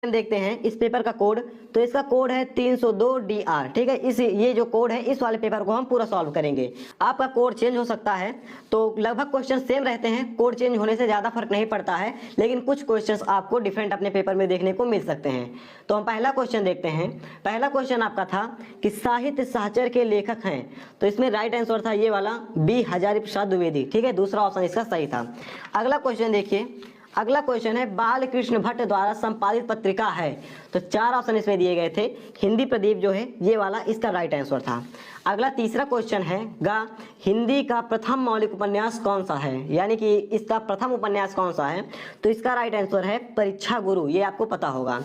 देखते हैं इस पेपर का कोड। तो इसका कोड है 302DR। ठीक है, इस ये जो कोड है इस वाले पेपर को हम पूरा सॉल्व करेंगे। आपका कोड चेंज हो सकता है, तो लगभग क्वेश्चन सेम रहते हैं, कोड चेंज होने से ज़्यादा फर्क नहीं पड़ता है, लेकिन कुछ क्वेश्चंस आपको डिफरेंट अपने पेपर में देखने को मिल सकते हैं। तो हम पहला क्वेश्चन देखते हैं। पहला क्वेश्चन आपका था कि साहित्य सहचर के लेखक हैं, तो इसमें राइट आंसर था ये वाला बी हजारी प्रसाद द्विवेदी। ठीक है, दूसरा ऑप्शन इसका सही था। अगला क्वेश्चन देखिए, अगला क्वेश्चन है बाल कृष्ण भट्ट द्वारा संपादित पत्रिका है, तो 4 ऑप्शन इसमें दिए गए थे। हिंदी प्रदीप जो है ये वाला इसका राइट आंसर था। अगला तीसरा क्वेश्चन है हिंदी का प्रथम मौलिक उपन्यास कौन सा है, यानी कि इसका प्रथम उपन्यास कौन सा है, तो इसका राइट आंसर है परीक्षा गुरु, ये आपको पता होगा।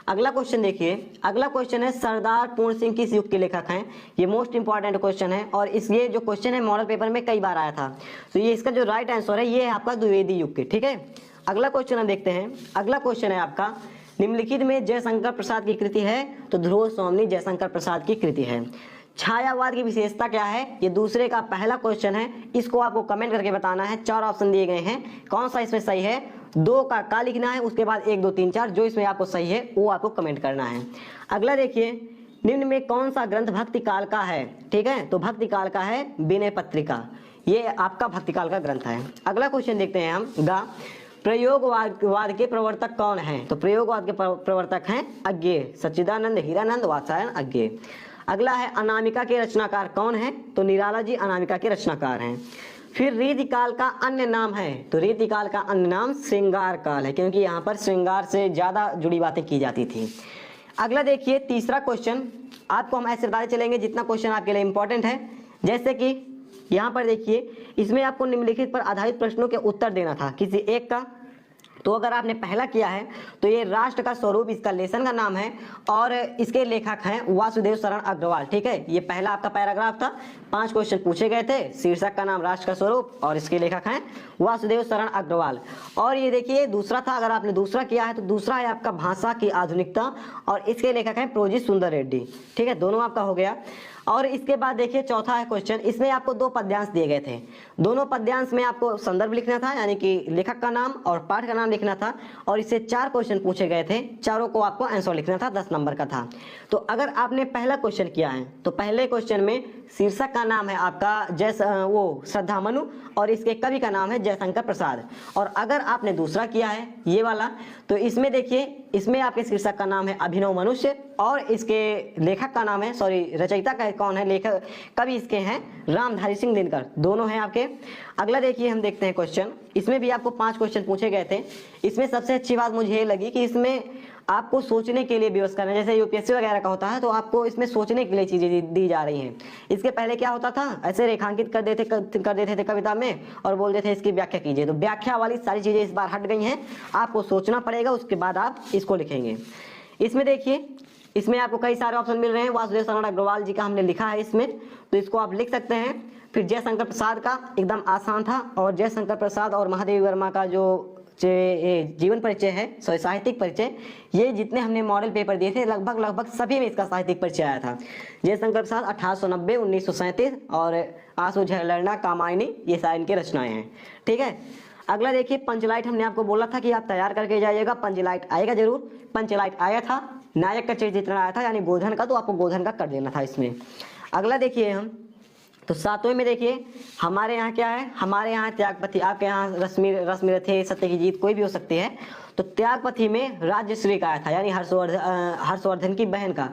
अगला क्वेश्चन देखिए, अगला क्वेश्चन है सरदार पूर्ण सिंह किस युग के लेखक हैं, ये मोस्ट इंपॉर्टेंट क्वेश्चन है और ये जो क्वेश्चन है मॉडल पेपर में कई बार आया था। तो ये इसका जो राइट आंसर है ये है आपका द्विवेदी युग के। ठीक है, अगला क्वेश्चन हम देखते हैं। अगला क्वेश्चन है आपका निम्नलिखित में जयशंकर प्रसाद की कृति है, तो ध्रुव स्वामी जयशंकर प्रसाद की कृति है। छायावाद की विशेषता क्या है, ये दूसरे का पहला क्वेश्चन है, इसको आपको कमेंट करके बताना है। 4 ऑप्शन दिए गए हैं, कौन सा इसमें सही है, 2 का लिखना है, उसके बाद 1 2 3 4 जो इसमें आपको सही है वो आपको कमेंट करना है। अगला देखिए, निम्न में कौन सा ग्रंथ भक्ति काल का है। ठीक है, तो भक्ति काल का है विनय पत्रिका, ये आपका भक्ति काल का ग्रंथ है। अगला क्वेश्चन देखते हैं हम प्रयोगवाद के प्रवर्तक कौन हैं, तो प्रयोगवाद के प्रवर्तक हैं अज्ञेय, सच्चिदानंद, हीरानंद, वात्स्यायन, अज्ञेय। अगला है अनामिका के रचनाकार कौन है, तो निराला जी अनामिका के रचनाकार हैं। फिर रीतिकाल का अन्य नाम है, तो रीतिकाल का अन्य नाम श्रृंगार काल है, क्योंकि यहाँ पर श्रृंगार से ज्यादा जुड़ी बातें की जाती थी। अगला देखिए तीसरा क्वेश्चन, आपको हम ऐसे बताते चलेंगे जितना क्वेश्चन आपके लिए इंपॉर्टेंट है। जैसे कि यहाँ पर देखिए, इसमें आपको निम्नलिखित पर आधारित प्रश्नों के उत्तर देना था किसी एक का। तो अगर आपने पहला किया है तो ये राष्ट्र का स्वरूप इसका लेसन का नाम है और इसके लेखक हैं वासुदेव शरण अग्रवाल। ठीक है, ये पहला आपका पैराग्राफ था, 5 क्वेश्चन पूछे गए थे, शीर्षक का नाम राष्ट्र का स्वरूप और इसके लेखक हैं वासुदेव शरण अग्रवाल। और ये देखिए दूसरा था, अगर आपने दूसरा किया है तो दूसरा है आपका भाषा की आधुनिकता और इसके लेखक हैं प्रोजित सुंदर रेड्डी। ठीक है, दोनों आपका हो गया। और इसके बाद देखिए चौथा है क्वेश्चन, इसमें आपको 2 पद्यांश दिए गए थे, दोनों पद्यांश में आपको संदर्भ लिखना था, यानी कि लेखक का नाम और पाठ का नाम लिखना था और इससे 4 क्वेश्चन पूछे गए थे, चारों को आपको आंसर लिखना था, 10 नंबर का था। तो अगर आपने पहला क्वेश्चन किया है तो पहले क्वेश्चन में शीर्षक का नाम है आपका वो श्रद्धामनु और इसके कवि का नाम है जयशंकर प्रसाद। और अगर आपने दूसरा किया है ये वाला, तो इसमें देखिए इसमें आपके शीर्षक का नाम है अभिनव मनुष्य और इसके लेखक का नाम है रचयिता का कौन है, लेखक कवि इसके हैं रामधारी सिंह दिनकर, दोनों हैं आपके। अगला देखिए हम देखते हैं क्वेश्चन, इसमें भी आपको 5 क्वेश्चन पूछे गए थे। इसमें सबसे अच्छी बात मुझे ये लगी कि इसमें आपको सोचने के लिए व्यवस्था है, जैसे यूपीएससी वगैरह का होता है तो आपको इसमें सोचने के लिए चीजें दी जा रही हैं। इसके पहले क्या होता था, ऐसे रेखांकित कर देते थे कविता में और बोलते थे इसकी व्याख्या कीजिए, तो व्याख्या वाली सारी चीजें इस बार हट गई हैं, आपको सोचना पड़ेगा, उसके बाद आप इसको लिखेंगे। इसमें देखिए इसमें आपको कई सारे ऑप्शन मिल रहे हैं, वासुदेव शरण अग्रवाल जी का हमने लिखा है इसमें, तो इसको आप लिख सकते हैं। फिर जयशंकर प्रसाद का एकदम आसान था और जयशंकर प्रसाद और महादेवी वर्मा का जो जीवन परिचय है, साहित्यिक परिचय, ये जितने हमने मॉडल पेपर दिए थे लगभग सभी में इसका साहित्यिक परिचय आया था। जयशंकर प्रसाद 1890, 1937 और आंसू झलरना कामायनी, ये सारी इनकी रचनाएं हैं। ठीक है, अगला देखिए पंचलाइट, हमने आपको बोला था कि आप तैयार करके जाइएगा, पंचलाइट आएगा जरूर, पंचलाइट आया था, नायक का चरित्र चित्रण आया था यानी गोधन का, तो आपको गोधन का कर देना था इसमें। अगला देखिए हम, तो 7वें में देखिए हमारे यहाँ क्या है, हमारे यहाँ त्यागपति, आपके यहाँ रश्मि रथे, सत्य की जीत, कोई भी हो सकती है। तो त्यागपति में राज्यश्री का आया था, यानी हर्षवर्धन की बहन का।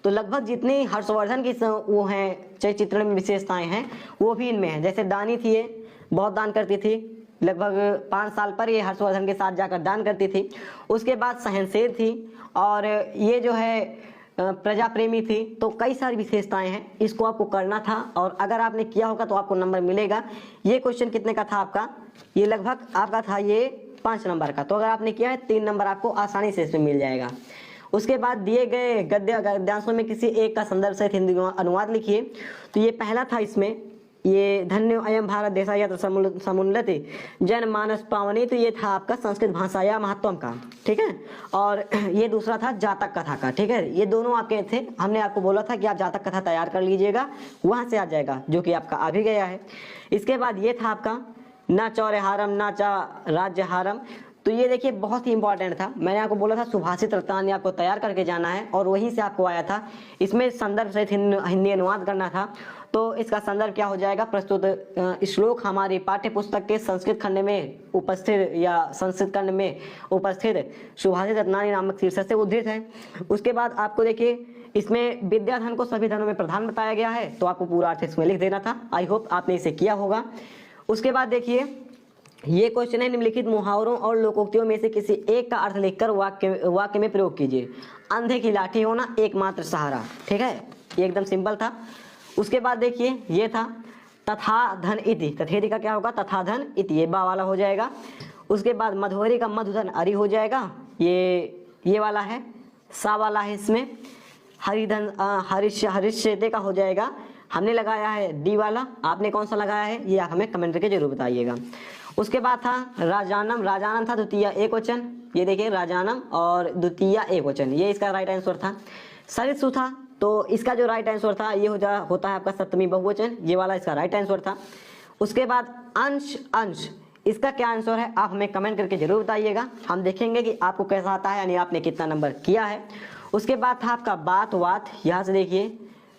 तो लगभग जितनी हर्षवर्धन की वो हैं चरित्र में विशेषताएं हैं वो भी इनमें है। जैसे दानी थी, ये बहुत दान करती थी, लगभग 5 साल पर ये हर्षवर्धन के साथ जाकर दान करती थी। उसके बाद सहनशील थी और ये जो है प्रजा प्रेमी थी। तो कई सारी विशेषताएं हैं, इसको आपको करना था और अगर आपने किया होगा तो आपको नंबर मिलेगा। ये क्वेश्चन कितने का था आपका, ये लगभग आपका था ये 5 नंबर का, तो अगर आपने किया है 3 नंबर आपको आसानी से इसमें मिल जाएगा। उसके बाद दिए गए गद्यांशों में किसी एक का संदर्भ सहित हिंदी अनुवाद लिखिए। तो ये पहला था इसमें, ये धन्य अयम भारत देशा यत्र समुन्नति जनमानस पावनी, तो ये था आपका संस्कृत भाषा या महत्वम का। ठीक है, और ये दूसरा था जातक कथा का। ठीक है, ये दोनों आपके थे, हमने आपको बोला था कि आप जातक कथा तैयार कर लीजिएगा, वहां से आ जाएगा, जो कि आपका आ भी गया है। इसके बाद ये था आपका ना चौर्यहारम ना चा राज्यहारम, तो ये देखिए बहुत ही इंपॉर्टेंट था। मैंने आपको बोला था सुभाषित रत्नावली आपको तैयार करके जाना है और वहीं से आपको आया था। इसमें संदर्भ सहित हिंदी अनुवाद करना था। तो इसका संदर्भ क्या हो जाएगा, प्रस्तुत श्लोक हमारी पाठ्य पुस्तक के संस्कृत खंड में उपस्थित या संस्कृत खंड में उपस्थित सुभाषित रत्नावली नामक शीर्षक से उद्धृत है। उसके बाद आपको देखिए इसमें विद्याधन को सभी धनों में प्रधान बताया गया है, तो आपको पूरा अर्थ इसमें लिख देना था। आई होप आपने इसे किया होगा। उसके बाद देखिए ये क्वेश्चन है, निम्नलिखित मुहावरों और लोकोक्तियों में से किसी एक का अर्थ लिखकर वाक्य में प्रयोग कीजिए। अंधे की लाठी होना एकमात्र सहारा, ठीक है, ये एकदम सिंपल था। उसके बाद देखिए ये था तथा धन इति, तथेति का क्या होगा, तथा धन इति, ये बा वाला हो जाएगा। उसके बाद मधुवरी का मधुधन अरि हो जाएगा, ये वाला है, सा वाला है इसमें। हरिधन हरिश्चेते का हो जाएगा, हमने लगाया है डी वाला, आपने कौन सा लगाया है ये आप हमें कमेंट करके जरूर बताइएगा। उसके बाद था राजानम, राजानम था द्वितीय एक वचन, ये देखिए राजानम और द्वितीय एक वचन, ये इसका राइट आंसर था। सरित्सु था, तो इसका जो राइट आंसर था ये होता है आपका सप्तमी बहुवचन, ये वाला इसका राइट आंसर था। उसके बाद अंश, अंश इसका क्या आंसर है आप हमें कमेंट करके जरूर बताइएगा, हम देखेंगे कि आपको कैसा आता है, यानी आपने कितना नंबर किया है। उसके बाद था आपका बात वात, यहाँ से देखिए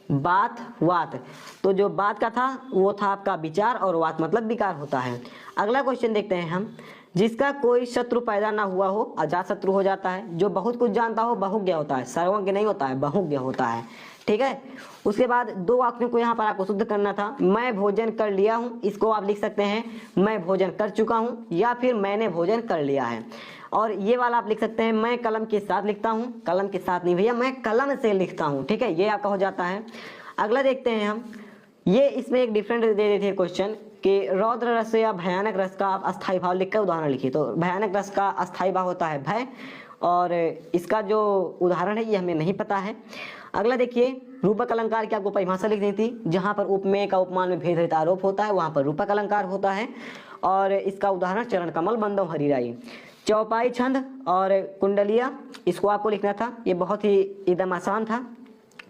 बात वात, तो जो बात का था वो था आपका विचार और वात मतलब विकार होता है। अगला क्वेश्चन देखते हैं हम, जिसका कोई शत्रु पैदा ना हुआ हो अजात शत्रु हो जाता है, जो बहुत कुछ जानता हो बहुज्ञ होता है, सर्वज्ञ नहीं होता है, बहुज्ञ होता है, ठीक है। उसके बाद दो वाक्यों को यहाँ पर आपको शुद्ध करना था। मैं भोजन कर लिया हूँ, इसको आप लिख सकते हैं मैं भोजन कर चुका हूँ, या फिर मैंने भोजन कर लिया है। और ये वाला आप लिख सकते हैं मैं कलम के साथ लिखता हूँ, कलम के साथ नहीं भैया, मैं कलम से लिखता हूँ, ठीक है, ये आपका हो जाता है। अगला देखते हैं हम, ये इसमें एक डिफरेंट दे देते हैं क्वेश्चन कि रौद्र रस या भयानक रस का आप अस्थायी भाव लिखकर उदाहरण लिखिए। तो भयानक रस का अस्थायी भाव होता है भय, और इसका जो उदाहरण है ये हमें नहीं पता है। अगला देखिए रूपक अलंकार की आपको परिभाषा लिख दी थी, जहाँ पर उपमेय का उपमान में भेद रहित आरोप होता है वहाँ पर रूपक अलंकार होता है, और इसका उदाहरण चरण कमल बंदव हरिराई। चौपाई छंद और कुंडलिया, इसको आपको लिखना था, ये बहुत ही एकदम आसान था।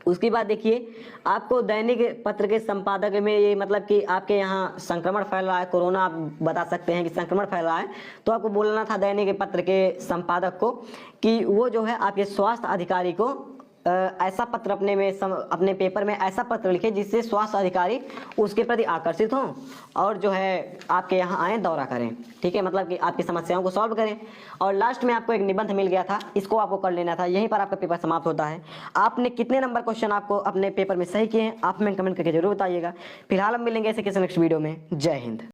उसके बाद देखिए आपको दैनिक पत्र के संपादक में, ये मतलब कि आपके यहाँ संक्रमण फैल रहा है, कोरोना आप बता सकते हैं कि संक्रमण फैल रहा है, तो आपको बोलना था दैनिक पत्र के संपादक को कि वो जो है आपके स्वास्थ्य अधिकारी को ऐसा पत्र अपने पेपर में ऐसा पत्र लिखे जिससे स्वास्थ्य अधिकारी उसके प्रति आकर्षित हों और जो है आपके यहाँ आए दौरा करें, ठीक है, मतलब कि आपकी समस्याओं को सॉल्व करें। और लास्ट में आपको एक निबंध मिल गया था, इसको आपको कर लेना था, यहीं पर आपका पेपर समाप्त होता है। आपने कितने नंबर क्वेश्चन आपको अपने पेपर में सही किए हैं आप हमें कमेंट करके जरूर बताइएगा। फिलहाल हम मिलेंगे ऐसे किसी नेक्स्ट वीडियो में। जय हिंद।